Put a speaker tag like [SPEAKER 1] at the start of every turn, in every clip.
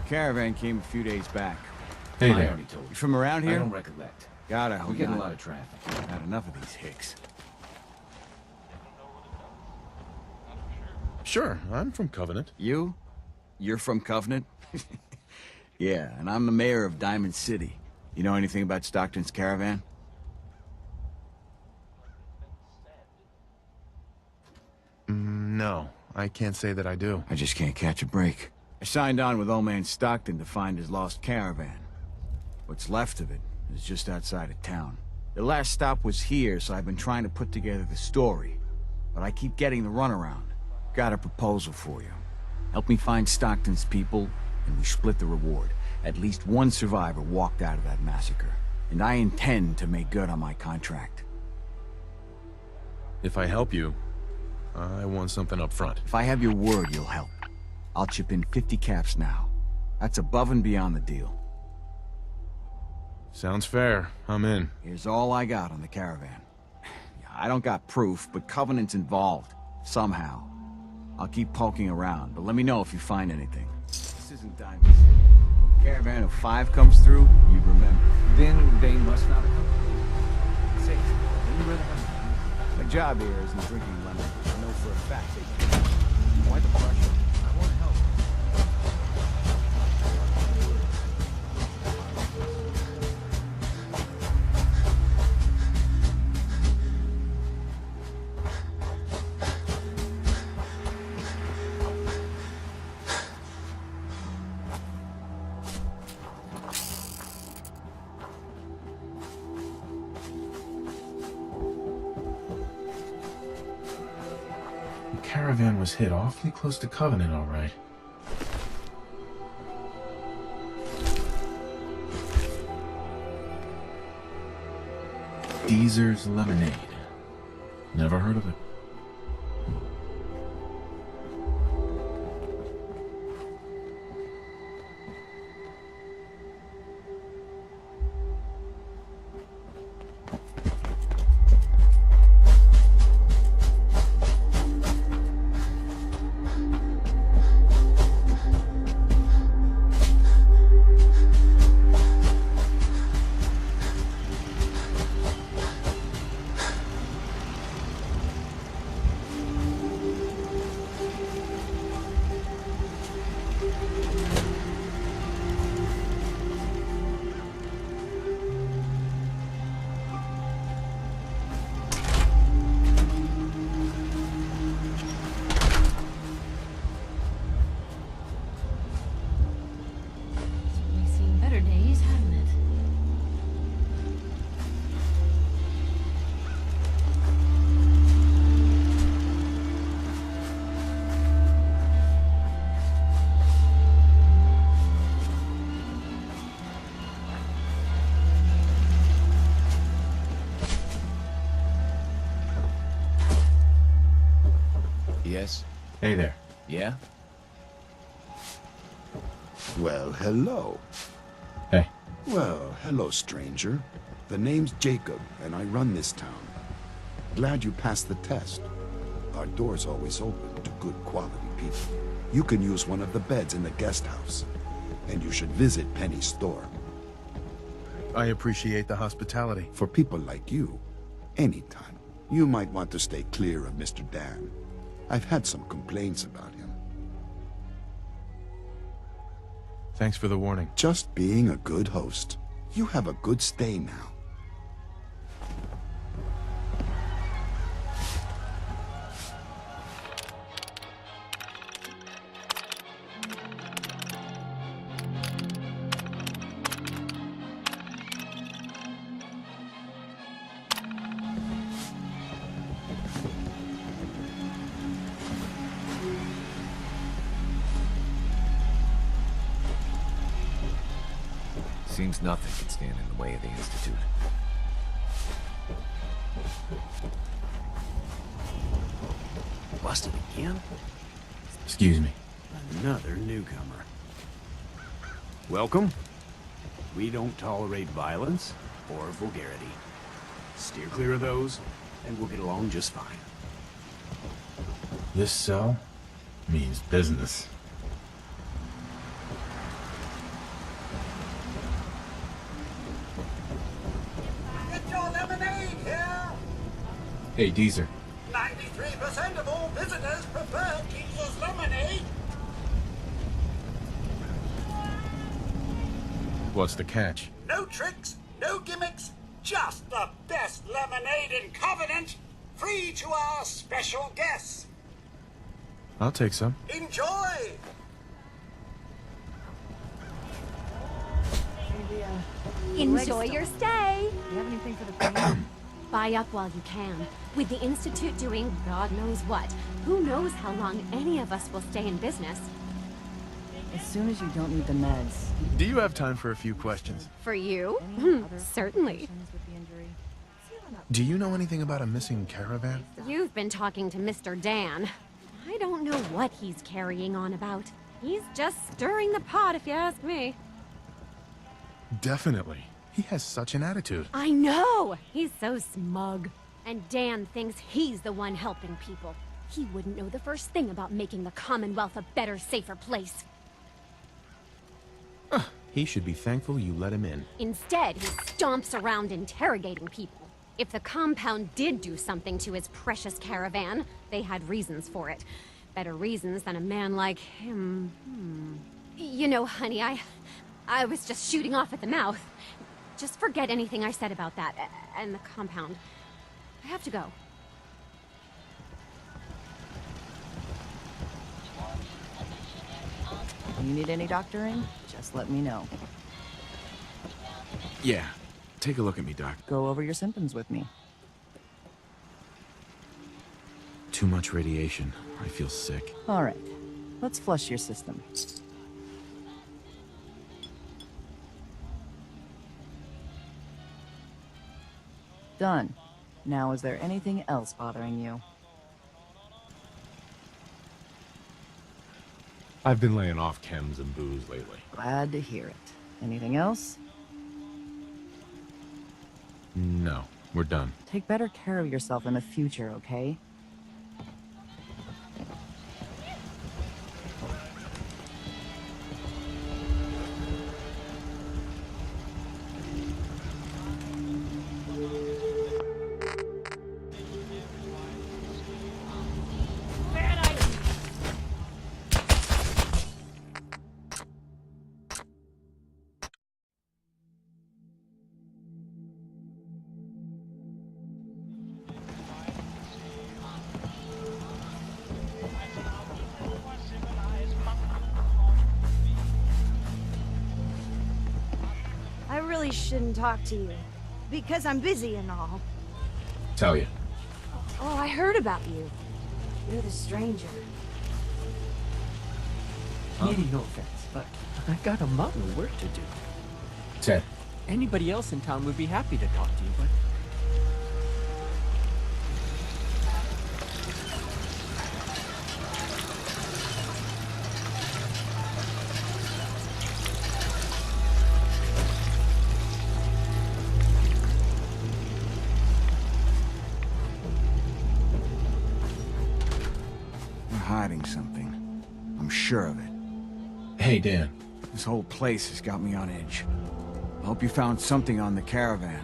[SPEAKER 1] Caravan came a few days back.
[SPEAKER 2] Hey
[SPEAKER 3] I
[SPEAKER 2] there.
[SPEAKER 3] already told
[SPEAKER 1] You
[SPEAKER 3] you.
[SPEAKER 1] from around
[SPEAKER 3] I
[SPEAKER 1] here?
[SPEAKER 3] don't recollect.
[SPEAKER 1] God, I
[SPEAKER 3] We're
[SPEAKER 1] hope
[SPEAKER 3] getting a
[SPEAKER 1] not.
[SPEAKER 3] lot of traffic.
[SPEAKER 1] Had enough of these hicks.
[SPEAKER 2] Sure, I'm from Covenant.
[SPEAKER 1] You? You're from Covenant? Yeah, and I'm the mayor of Diamond City. You know anything about Stockton's Caravan?
[SPEAKER 2] No, I can't say that I do.
[SPEAKER 1] I just can't catch a break. I signed on with old man Stockton to find his lost caravan. What's left of it is just outside of town. The last stop was here, so I've been trying to put together the story. But I keep getting the runaround. Got a proposal for you. Help me find Stockton's people, and we split the reward. At least one survivor walked out of that massacre. And I intend to make good on my contract.
[SPEAKER 2] If I help you, I want something up front.
[SPEAKER 1] If I have your word, you'll help. I'll chip in 50 caps now. That's above and beyond the deal.
[SPEAKER 2] Sounds fair. I'm in.
[SPEAKER 1] Here's all I got on the caravan. I don't got proof, but Covenant's involved. Somehow. I'll keep poking around, but let me know if you find anything. This isn't Diamond City. When Caravan of 5 comes through, you remember.
[SPEAKER 3] Then they must not have come. Safe. Then you read about it.
[SPEAKER 1] My job here isn't drinking lemon. I know for a fact they can't. Why the pressure? I want to help.
[SPEAKER 2] The caravan was hit awfully close to Covenant, all right. Deezer's Lemonade. Never heard of it.
[SPEAKER 4] We've seen better days, haven't it?
[SPEAKER 3] Yes?
[SPEAKER 2] Hey there.
[SPEAKER 3] Yeah?
[SPEAKER 5] Well, hello.
[SPEAKER 2] Hey.
[SPEAKER 5] Well, hello, stranger. The name's Jacob, and I run this town. Glad you passed the test. Our door's always open to good quality people. You can use one of the beds in the guest house. And you should visit Penny's store.
[SPEAKER 2] I appreciate the hospitality.
[SPEAKER 5] For people like you, anytime. You might want to stay clear of Mr. Dan. I've had some complaints about him.
[SPEAKER 2] Thanks for the warning.
[SPEAKER 5] Just being a good host. You have a good stay now.
[SPEAKER 3] Seems nothing can stand in the way of the Institute. Busted again?
[SPEAKER 2] Excuse me.
[SPEAKER 6] Another newcomer. Welcome. We don't tolerate violence or vulgarity. Steer clear of those, and we'll get along just fine.
[SPEAKER 2] This cell means business. Hey, Deezer.
[SPEAKER 7] 93% of all visitors prefer Jesus lemonade.
[SPEAKER 2] What's the catch?
[SPEAKER 7] No tricks, no gimmicks, just the best lemonade in Covenant. Free to our special guests.
[SPEAKER 2] I'll take some.
[SPEAKER 7] Enjoy!
[SPEAKER 8] Enjoy your stay.
[SPEAKER 4] You have anything for the queen?
[SPEAKER 8] Buy up while you can. With the Institute doing God knows what, who knows how long any of us will stay in business.
[SPEAKER 9] As soon as you don't need the meds.
[SPEAKER 10] Do you have time for a few questions?
[SPEAKER 8] For you? Certainly.
[SPEAKER 9] With the injury.
[SPEAKER 10] Do you know anything about a missing caravan?
[SPEAKER 8] You've been talking to Mr. Dan. I don't know what he's carrying on about. He's just stirring the pot, if you ask me.
[SPEAKER 10] Definitely. He has such an attitude.
[SPEAKER 8] I know! He's so smug. And Dan thinks he's the one helping people. He wouldn't know the first thing about making the Commonwealth a better, safer place.
[SPEAKER 2] He should be thankful you let him in.
[SPEAKER 8] Instead, he stomps around interrogating people. If the compound did do something to his precious caravan, they had reasons for it. Better reasons than a man like him. You know, honey, I was just shooting off at the mouth. Just forget anything I said about that and the compound. I have to go.
[SPEAKER 9] You need any doctoring? Just let me know.
[SPEAKER 2] Yeah. Take a look at me, Doc.
[SPEAKER 9] Go over your symptoms with me.
[SPEAKER 2] Too much radiation. I feel sick.
[SPEAKER 9] All right. Let's flush your system. Done. Now, is there anything else bothering you?
[SPEAKER 2] I've been laying off chems and booze lately.
[SPEAKER 9] Glad to hear it. Anything else?
[SPEAKER 2] No, we're done.
[SPEAKER 9] Take better care of yourself in the future, okay?
[SPEAKER 11] I really shouldn't talk to you, because I'm busy and all.
[SPEAKER 2] Tell you.
[SPEAKER 11] Oh, I heard about you. You're the stranger.
[SPEAKER 3] Meaning no offense, but I got a mountain of work to do.
[SPEAKER 2] Ted.
[SPEAKER 3] Anybody else in town would be happy to talk to you, but...
[SPEAKER 1] We're hiding something. I'm sure of it.
[SPEAKER 2] Hey, Dan.
[SPEAKER 1] This whole place has got me on edge. I hope you found something on the caravan.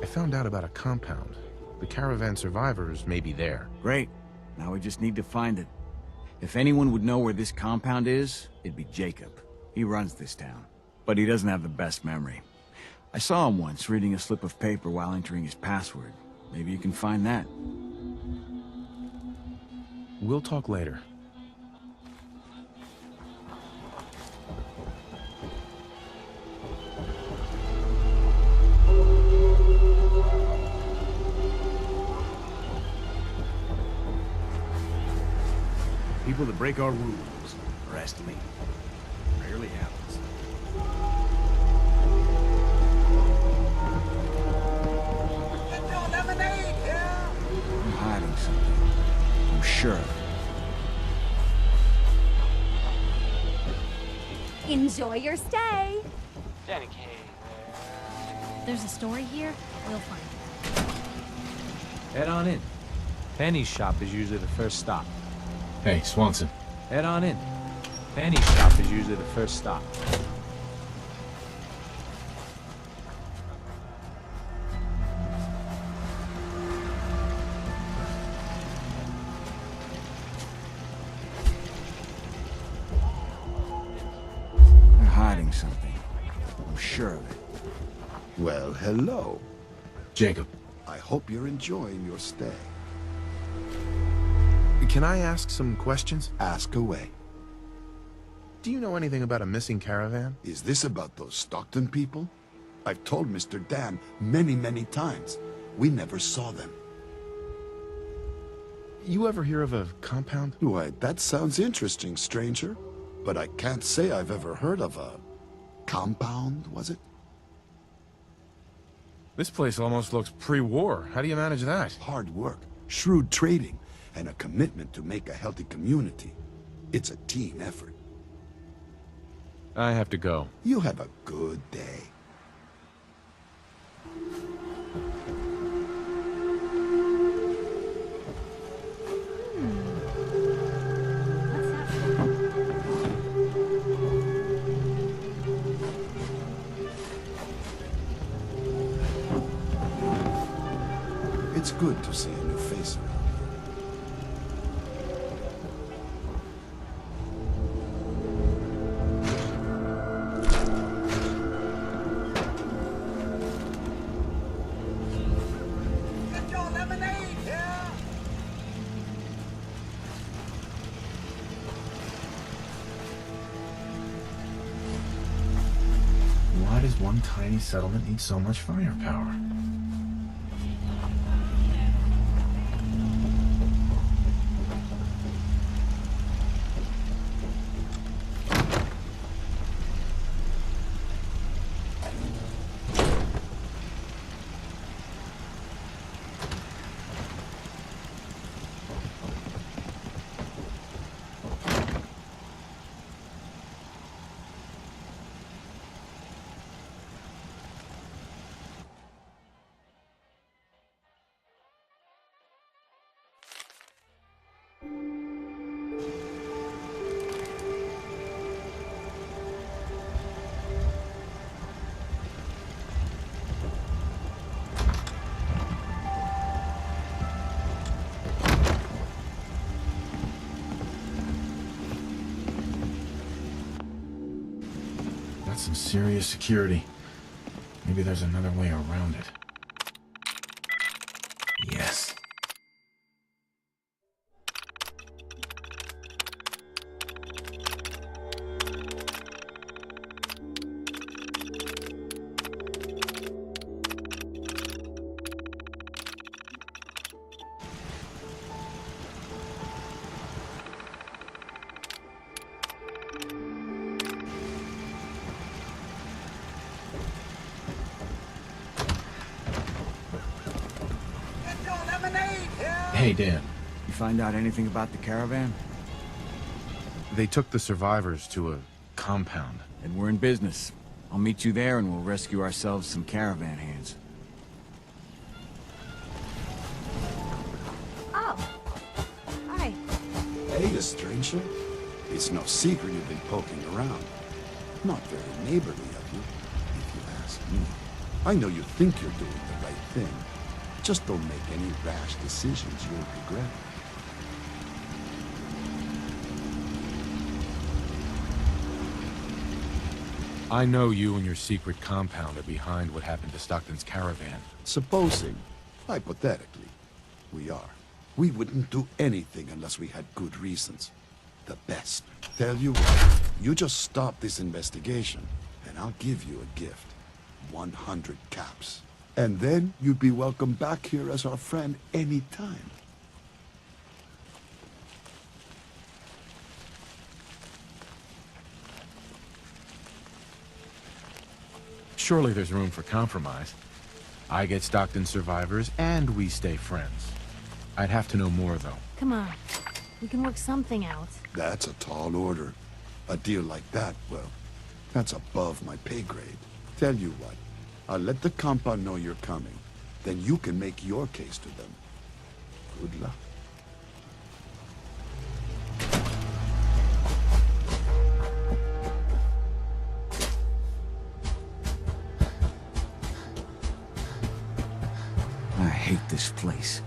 [SPEAKER 10] I found out about a compound. The caravan survivors may be there.
[SPEAKER 1] Great. Now we just need to find it. If anyone would know where this compound is, it'd be Jacob. He runs this town. But he doesn't have the best memory. I saw him once reading a slip of paper while entering his password. Maybe you can find that.
[SPEAKER 10] We'll talk later.
[SPEAKER 6] People that break our rules, arrest me. Rarely happens.
[SPEAKER 7] Get your lemonade here!
[SPEAKER 1] I'm hiding something. I'm sure of it.
[SPEAKER 8] Enjoy your stay.
[SPEAKER 4] There's a story here. We'll find it.
[SPEAKER 3] Head on in. Penny's shop is usually the first stop.
[SPEAKER 2] Hey, Swanson.
[SPEAKER 3] Head on in. Penny's shop is usually the first stop.
[SPEAKER 1] sure of it.
[SPEAKER 5] Well, hello.
[SPEAKER 2] Jacob,
[SPEAKER 5] I hope you're enjoying your stay.
[SPEAKER 10] Can I ask some questions?
[SPEAKER 5] Ask away.
[SPEAKER 10] Do you know anything about a missing caravan?
[SPEAKER 5] Is this about those Stockton people? I've told Mr. Dan many, many times. We never saw them.
[SPEAKER 10] You ever hear of a compound?
[SPEAKER 5] Why, that sounds interesting, stranger. But I can't say I've ever heard of a... compound, was it?
[SPEAKER 10] This place almost looks pre-war. How do you manage that?
[SPEAKER 5] Hard work, shrewd trading, and a commitment to make a healthy community. It's a team effort.
[SPEAKER 10] I have to go.
[SPEAKER 5] You have a good day. It's good to see a new face around here.
[SPEAKER 7] Get your lemonade here!
[SPEAKER 2] why does one tiny settlement need so much firepower? That's some serious security. Maybe there's another way around it. Yes. Hey, Dan.
[SPEAKER 1] You find out anything about the caravan?
[SPEAKER 10] They took the survivors to a compound.
[SPEAKER 1] Then we're in business. I'll meet you there and we'll rescue ourselves some caravan hands.
[SPEAKER 11] Oh. Hi.
[SPEAKER 5] Hey, a stranger. It's no secret you've been poking around. Not very neighborly of you, if you ask me. I know you think you're doing the right thing. Just don't make any rash decisions you'll regret.
[SPEAKER 10] I know you and your secret compound are behind what happened to Stockton's caravan.
[SPEAKER 5] Supposing, hypothetically, we are. We wouldn't do anything unless we had good reasons. The best. Tell you what, you just stop this investigation, and I'll give you a gift. 100 caps. And then you'd be welcome back here as our friend any time.
[SPEAKER 10] Surely there's room for compromise. I get Stockton survivors, and we stay friends. I'd have to know more, though.
[SPEAKER 4] Come on. We can work something out.
[SPEAKER 5] That's a tall order. A deal like that, well, that's above my pay grade. Tell you what, I'll let the compound know you're coming. Then you can make your case to them. Good luck.
[SPEAKER 1] I hate this place.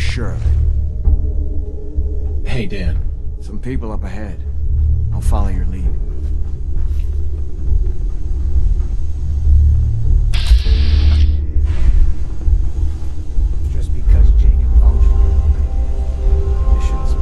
[SPEAKER 1] sure of it.
[SPEAKER 2] Hey, Dan.
[SPEAKER 1] Some people up ahead. I'll follow your lead.
[SPEAKER 3] Just because Jacob phoned you.
[SPEAKER 1] Missions.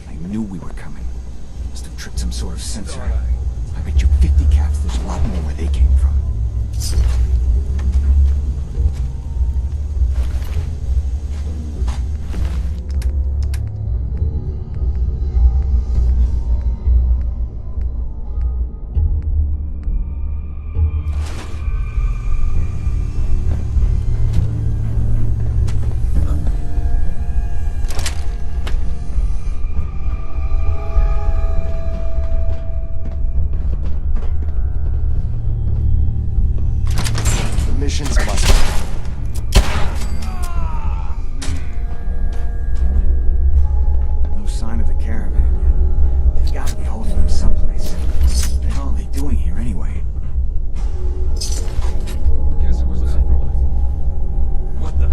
[SPEAKER 1] They knew we were coming. Must have tripped some sort of sensor. I bet you 50 caps there's a lot more where they came from.
[SPEAKER 12] Missions must.
[SPEAKER 1] No sign of the caravan yet. They've got to be holding him someplace. What the hell are they doing here anyway?
[SPEAKER 3] Guess it was that. What the?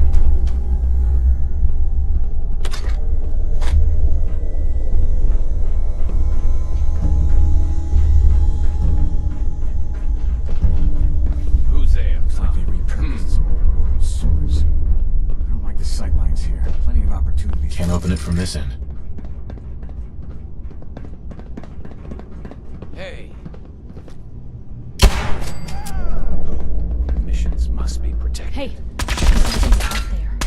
[SPEAKER 3] Who's there?
[SPEAKER 1] Looks like they repurposed some portal sewers. I don't like the sightlines here. Plenty of opportunities.
[SPEAKER 2] Can't open it from this end.
[SPEAKER 3] Hey. Missions must be protected.
[SPEAKER 4] Hey, something's out there.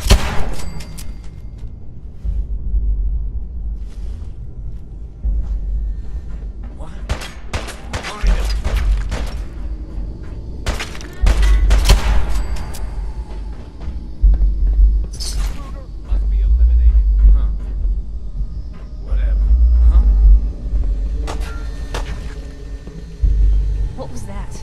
[SPEAKER 3] What? Find him. Intruder must be eliminated. Huh. Whatever. Huh?
[SPEAKER 4] What was that?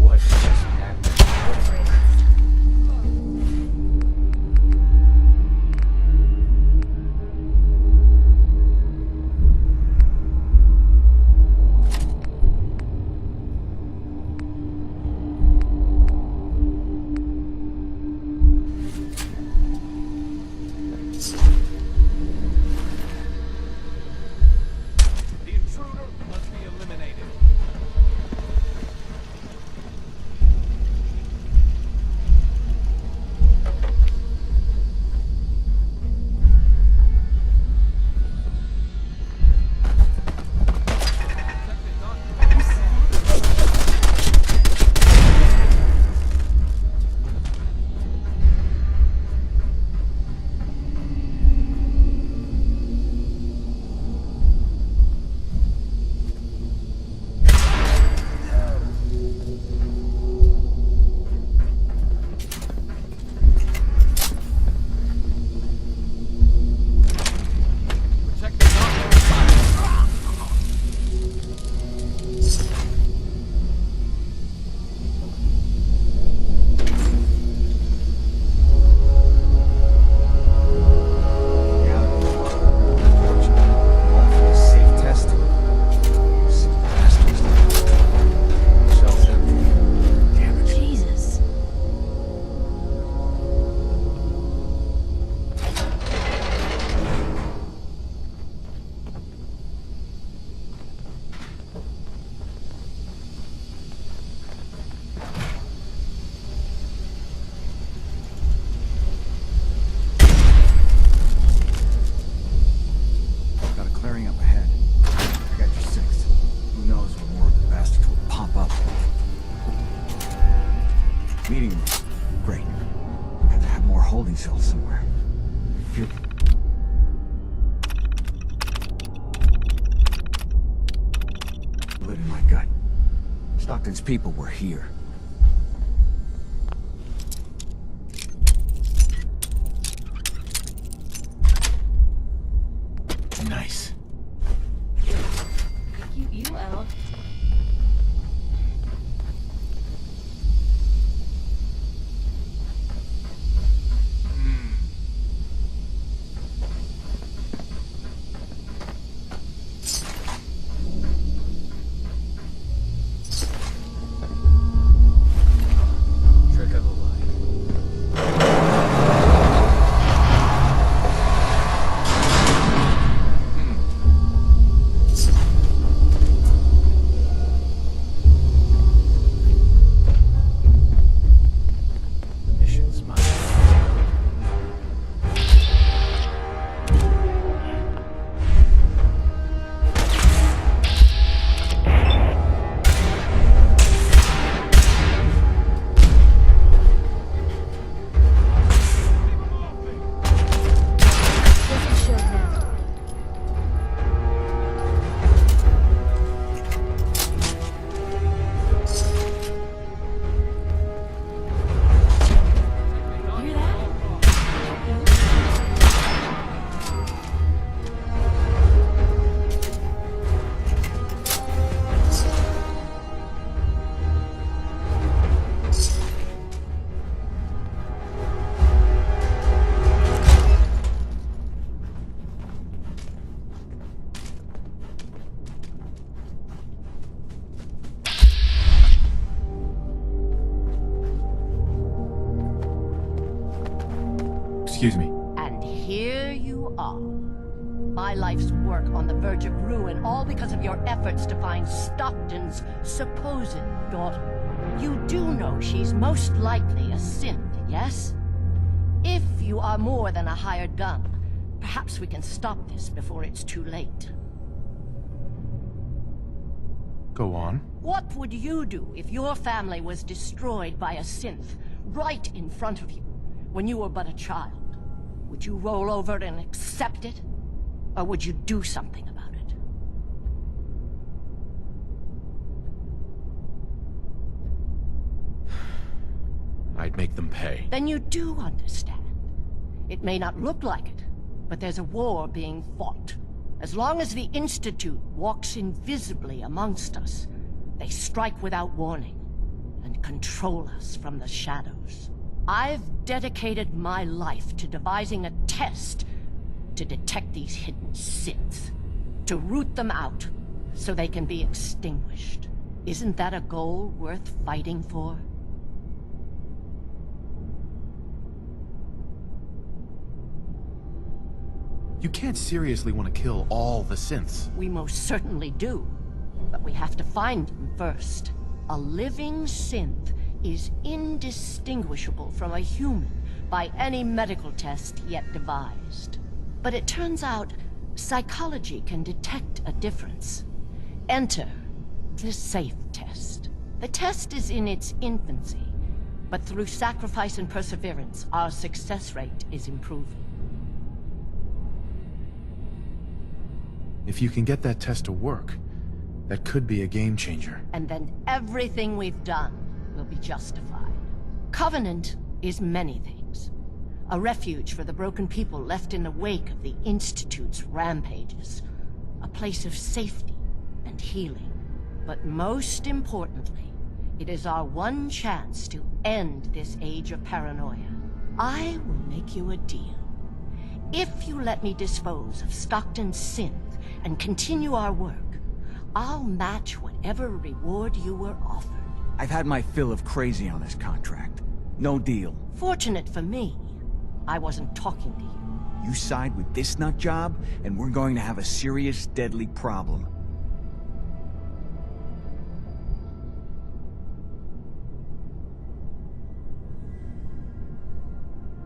[SPEAKER 3] What just happened?
[SPEAKER 4] Whatever it is.
[SPEAKER 3] The intruder must be eliminated. Protect the
[SPEAKER 1] Safe test. Sick bastards. Shells empty. Damn it.
[SPEAKER 4] Jesus.
[SPEAKER 1] Got a clearing up ahead. I got your sixth. Who knows when more of the bastards will pop up. Meeting room. Great. We got to have more holding cells somewhere. Feel... Lit in my gut. Stockton's people were here.
[SPEAKER 2] Nice. Excuse me.
[SPEAKER 13] And here you are. My life's work on the verge of ruin, all because of your efforts to find Stockton's supposed daughter. You do know she's most likely a synth, yes? If you are more than a hired gun, perhaps we can stop this before it's too late.
[SPEAKER 10] Go on.
[SPEAKER 13] What would you do if your family was destroyed by a synth right in front of you when you were but a child? Would you roll over and accept it? Or would you do something about it?
[SPEAKER 10] I'd make them pay.
[SPEAKER 13] Then you do understand. It may not look like it, but there's a war being fought. As long as the Institute walks invisibly amongst us, they strike without warning and control us from the shadows. I've dedicated my life to devising a test to detect these hidden synths, to root them out so they can be extinguished. Isn't that a goal worth fighting for?
[SPEAKER 10] You can't seriously want to kill all the synths.
[SPEAKER 13] We most certainly do, but we have to find them first. A living synth is indistinguishable from a human by any medical test yet devised. But it turns out psychology can detect a difference. Enter the SAFE test. The test is in its infancy, but through sacrifice and perseverance, our success rate is improving.
[SPEAKER 10] If you can get that test to work, that could be a game changer.
[SPEAKER 13] And then everything we've done will be justified. Covenant is many things. A refuge for the broken people left in the wake of the Institute's rampages. A place of safety and healing. But most importantly, it is our one chance to end this age of paranoia. I will make you a deal. If you let me dispose of Stockton's synth and continue our work, I'll match whatever reward you were offered.
[SPEAKER 1] I've had my fill of crazy on this contract. No deal.
[SPEAKER 13] Fortunate for me, I wasn't talking to you.
[SPEAKER 1] You side with this nut job, and we're going to have a serious, deadly problem.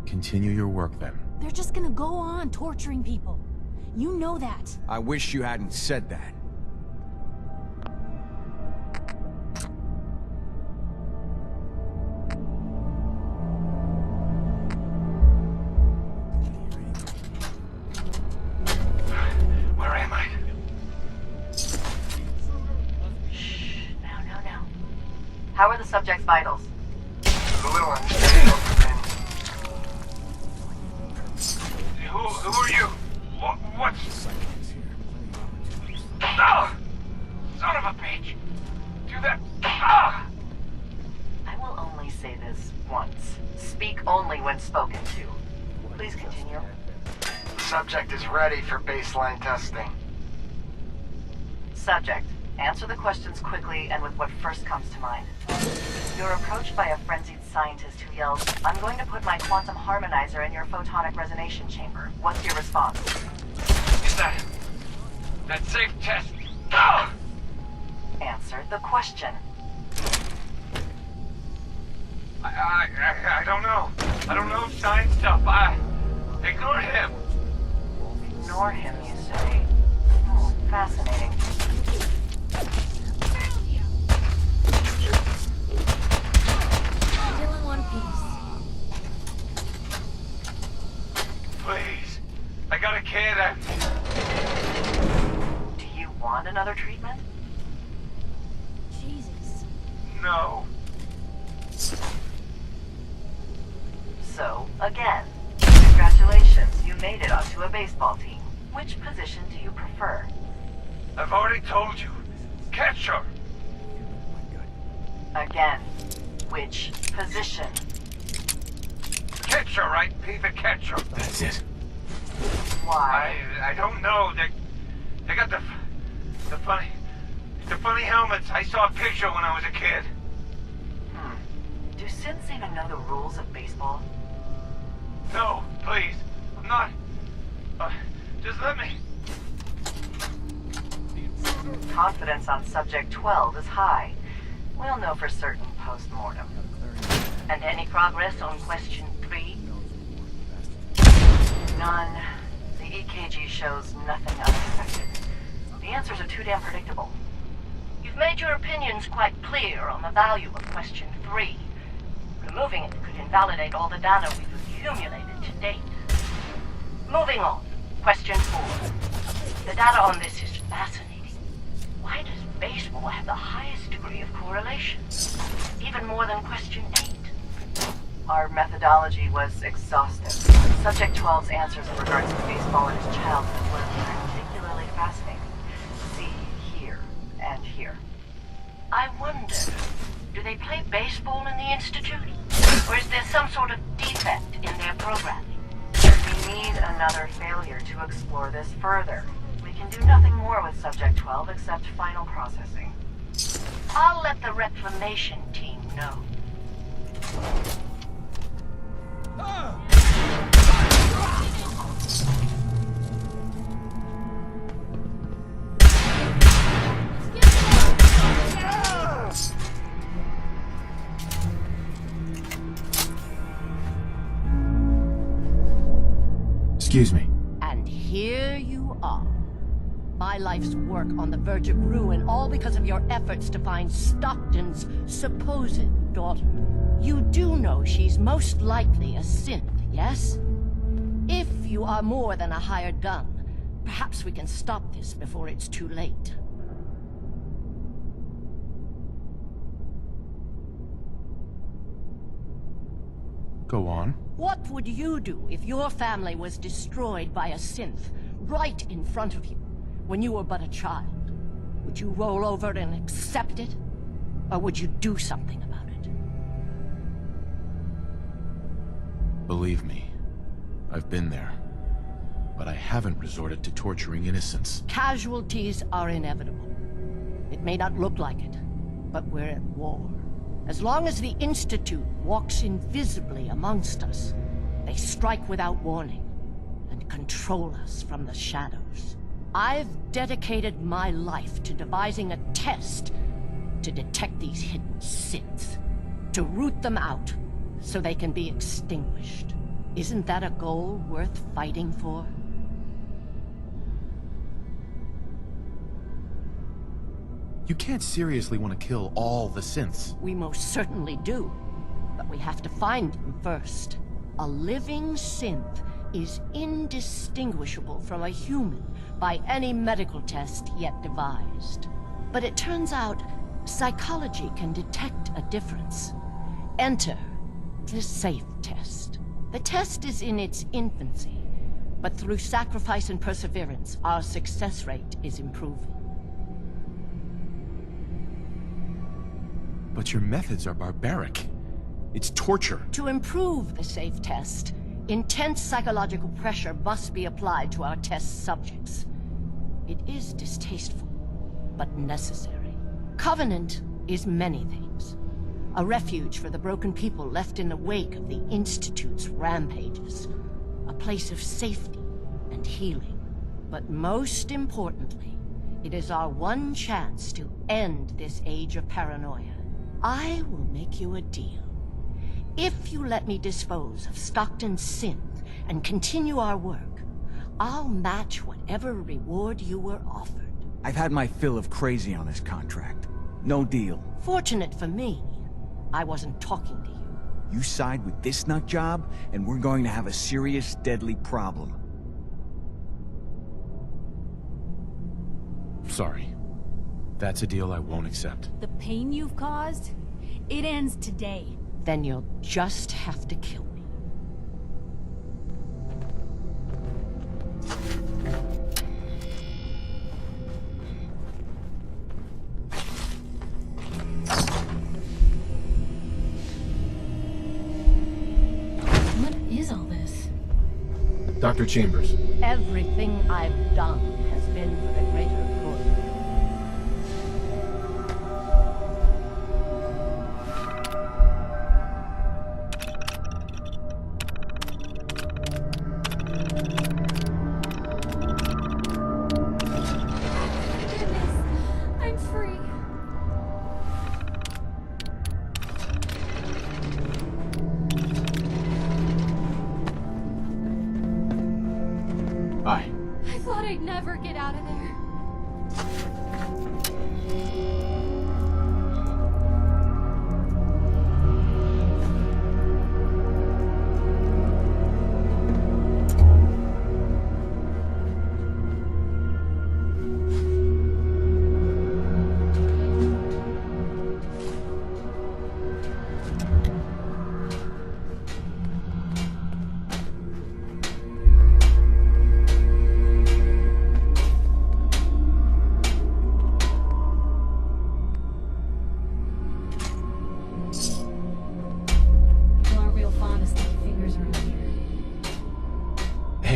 [SPEAKER 10] Continue your work then.
[SPEAKER 4] They're just gonna go on torturing people. You know that.
[SPEAKER 1] I wish you hadn't said that.
[SPEAKER 12] Where am I?
[SPEAKER 9] No. How are the subject's vitals?
[SPEAKER 12] A little unstable. Who are you? What's... Ah! Son of a bitch! Do that... Ah!
[SPEAKER 9] I will only say this once. Speak only when spoken to. Please continue.
[SPEAKER 12] Subject is ready for baseline testing.
[SPEAKER 9] Subject, answer the questions quickly and with what first comes to mind. You're approached by a frenzied scientist who yells, "I'm going to put my quantum harmonizer in your photonic resonation chamber." What's your response?
[SPEAKER 12] Is that safe test? Ah!
[SPEAKER 9] Answer the question.
[SPEAKER 12] I don't know. I don't know science stuff. Ignore him.
[SPEAKER 9] Ignore him, you say? Oh, fascinating.
[SPEAKER 4] Still in one piece.
[SPEAKER 12] Please. I got a kid.
[SPEAKER 9] Do you want another treatment?
[SPEAKER 4] Jesus.
[SPEAKER 12] No.
[SPEAKER 9] So, again, congratulations, you made it onto a baseball team. Which position do you prefer?
[SPEAKER 12] I've already told you. Catcher.
[SPEAKER 9] Again, which position?
[SPEAKER 12] Catcher, right? Be the catcher.
[SPEAKER 10] That's it.
[SPEAKER 9] Why?
[SPEAKER 12] I don't know. They got the funny helmets. I saw a picture when I was a kid.
[SPEAKER 9] Do synths even know the rules of baseball?
[SPEAKER 12] No, please. I'm not... just let me...
[SPEAKER 9] Confidence on Subject 12 is high. We'll know for certain post-mortem. And any progress on Question 3? None. The EKG shows nothing unexpected. The answers are too damn predictable. You've made your opinions quite clear on the value of Question 3. Removing it could invalidate all the data we've accumulated to date. Moving on. Question 4. The data on this is fascinating. Why does baseball have the highest degree of correlation? Even more than Question 8. Our methodology was exhaustive. Subject 12's answers in regards to baseball in his childhood were particularly fascinating. See here and here. I wonder, do they play baseball in the Institute? Or is there some sort of defect in their programming? We need another failure to explore this further. We can do nothing more with Subject 12 except final processing. I'll let the reclamation team know.
[SPEAKER 2] Excuse me.
[SPEAKER 13] And here you are. My life's work on the verge of ruin, all because of your efforts to find Stockton's supposed daughter. You do know she's most likely a synth, yes? If you are more than a hired gun, perhaps we can stop this before it's too late.
[SPEAKER 10] Go on.
[SPEAKER 13] What would you do if your family was destroyed by a synth right in front of you when you were but a child? Would you roll over and accept it? Or would you do something about it?
[SPEAKER 10] Believe me, I've been there. But I haven't resorted to torturing innocents.
[SPEAKER 13] Casualties are inevitable. It may not look like it, but we're at war. As long as the Institute walks invisibly amongst us, they strike without warning and control us from the shadows. I've dedicated my life to devising a test to detect these hidden synths, to root them out so they can be extinguished. Isn't that a goal worth fighting for?
[SPEAKER 10] You can't seriously want to kill all the synths.
[SPEAKER 13] We most certainly do, but we have to find them first. A living synth is indistinguishable from a human by any medical test yet devised. But it turns out psychology can detect a difference. Enter the SAFE test. The test is in its infancy, but through sacrifice and perseverance, our success rate is improving.
[SPEAKER 10] But your methods are barbaric. It's torture.
[SPEAKER 13] To improve the SAFE test, intense psychological pressure must be applied to our test subjects. It is distasteful, but necessary. Covenant is many things. A refuge for the broken people left in the wake of the Institute's rampages. A place of safety and healing. But most importantly, it is our one chance to end this age of paranoia. I will make you a deal. If you let me dispose of Stockton's synth and continue our work, I'll match whatever reward you were offered.
[SPEAKER 1] I've had my fill of crazy on this contract. No deal.
[SPEAKER 13] Fortunate for me, I wasn't talking to you.
[SPEAKER 1] You side with this nut job, and we're going to have a serious, deadly problem.
[SPEAKER 10] Sorry. That's a deal I won't accept.
[SPEAKER 4] The pain you've caused, it ends today.
[SPEAKER 13] Then you'll just have to kill me.
[SPEAKER 4] What is all this?
[SPEAKER 2] Dr. Chambers.
[SPEAKER 13] Everything I've done has been for the greater good.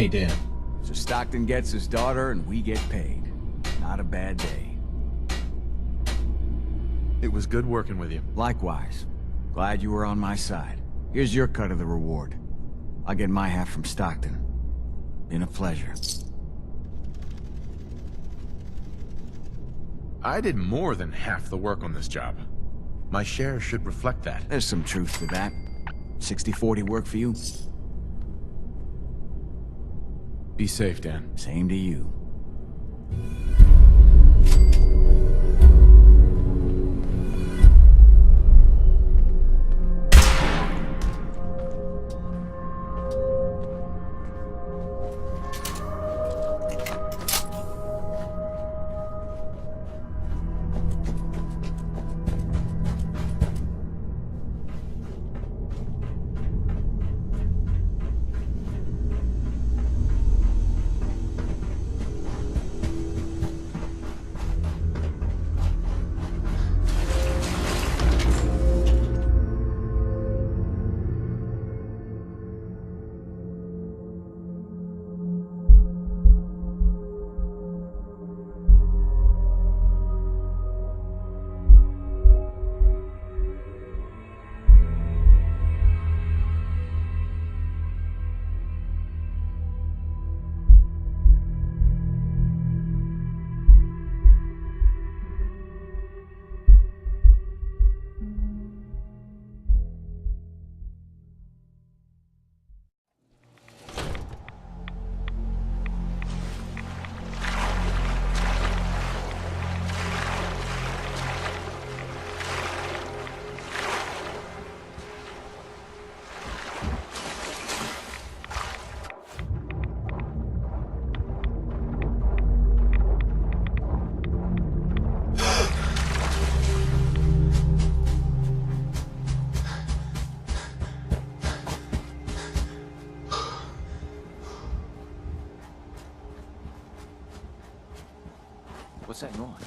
[SPEAKER 2] Hey, Dan.
[SPEAKER 1] So Stockton gets his daughter and we get paid. Not a bad day.
[SPEAKER 10] It was good working with you.
[SPEAKER 1] Likewise. Glad you were on my side. Here's your cut of the reward. I'll get my half from Stockton. Been a pleasure.
[SPEAKER 10] I did more than half the work on this job. My share should reflect that.
[SPEAKER 1] There's some truth to that. 60-40 work for you?
[SPEAKER 10] Be safe, Dan.
[SPEAKER 1] Same to you.
[SPEAKER 3] What's that noise?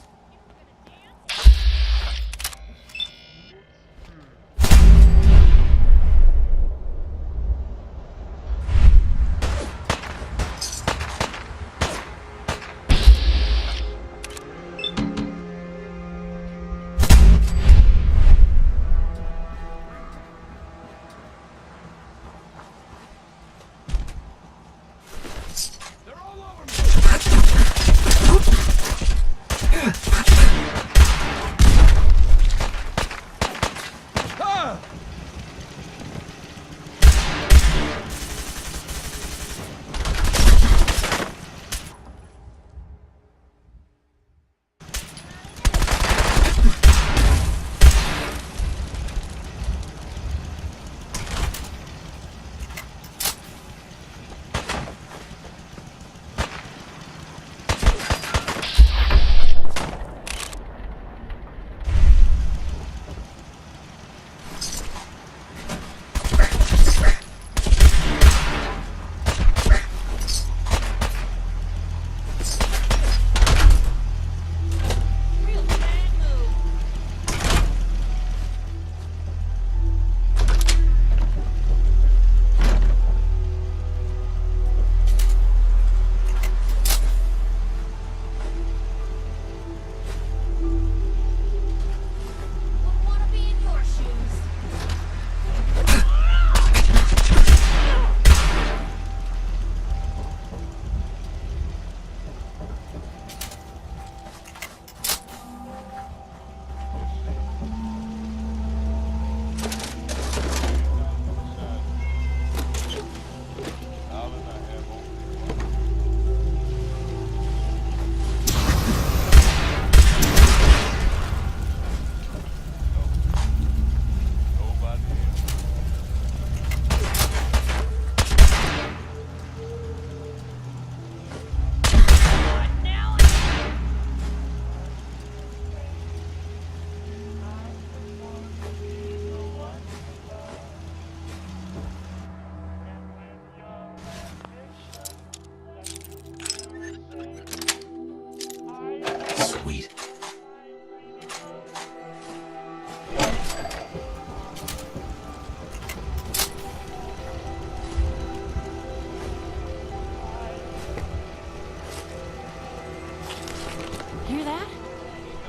[SPEAKER 12] They're all over me!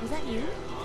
[SPEAKER 4] Was that you?